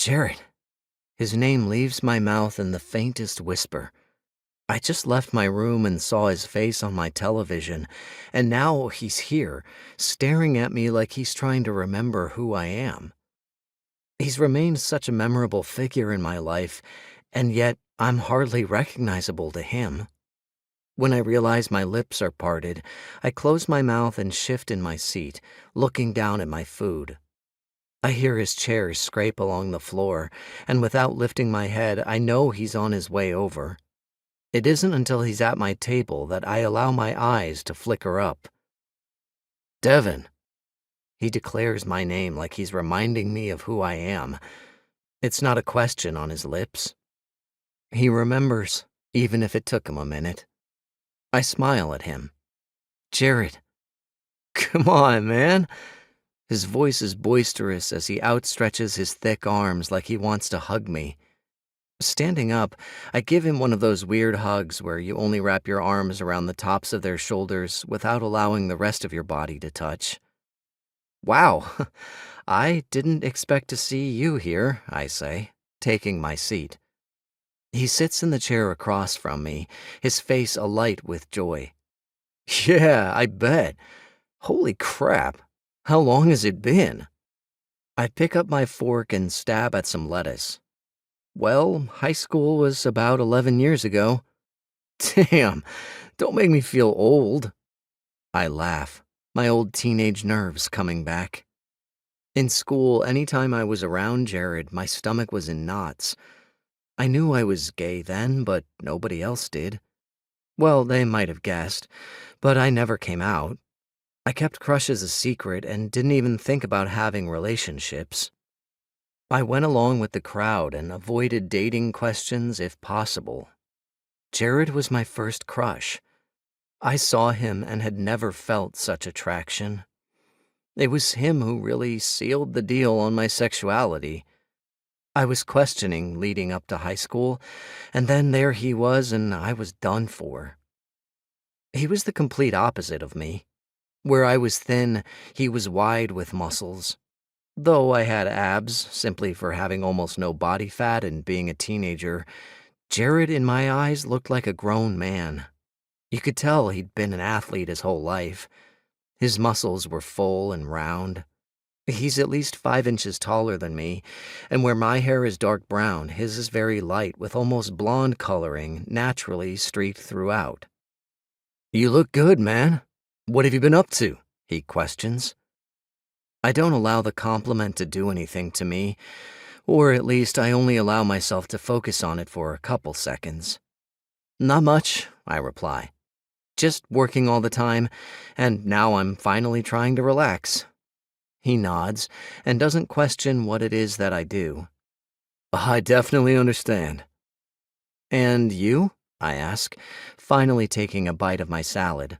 Jarrod. His name leaves my mouth in the faintest whisper. I just left my room and saw his face on my television, and now he's here, staring at me like he's trying to remember who I am. He's remained such a memorable figure in my life, and yet I'm hardly recognizable to him. When I realize my lips are parted, I close my mouth and shift in my seat, looking down at my food. I hear his chair scrape along the floor, and without lifting my head, I know he's on his way over. It isn't until he's at my table that I allow my eyes to flicker up. Devin. He declares my name like he's reminding me of who I am. It's not a question on his lips. He remembers, even if it took him a minute. I smile at him. Jarrod. Come on, man. His voice is boisterous as he outstretches his thick arms like he wants to hug me. Standing up, I give him one of those weird hugs where you only wrap your arms around the tops of their shoulders without allowing the rest of your body to touch. Wow, I didn't expect to see you here, I say, taking my seat. He sits in the chair across from me, his face alight with joy. Yeah, I bet. Holy crap. How long has it been? I pick up my fork and stab at some lettuce. Well, high school was about 11 years ago. Damn, don't make me feel old. I laugh, my old teenage nerves coming back. In school, anytime I was around Jarrod, my stomach was in knots. I knew I was gay then, but nobody else did. Well, they might have guessed, but I never came out. I kept crushes a secret and didn't even think about having relationships. I went along with the crowd and avoided dating questions if possible. Jarrod was my first crush. I saw him and had never felt such attraction. It was him who really sealed the deal on my sexuality. I was questioning leading up to high school, and then there he was and I was done for. He was the complete opposite of me. Where I was thin, he was wide with muscles. Though I had abs, simply for having almost no body fat and being a teenager, Jarrod in my eyes looked like a grown man. You could tell he'd been an athlete his whole life. His muscles were full and round. He's at least 5 inches taller than me, and where my hair is dark brown, his is very light with almost blonde coloring naturally streaked throughout. You look good, man. What have you been up to? He questions. I don't allow the compliment to do anything to me, or at least I only allow myself to focus on it for a couple seconds. Not much, I reply. Just working all the time, and now I'm finally trying to relax. He nods and doesn't question what it is that I do. I definitely understand. And you? I ask, finally taking a bite of my salad.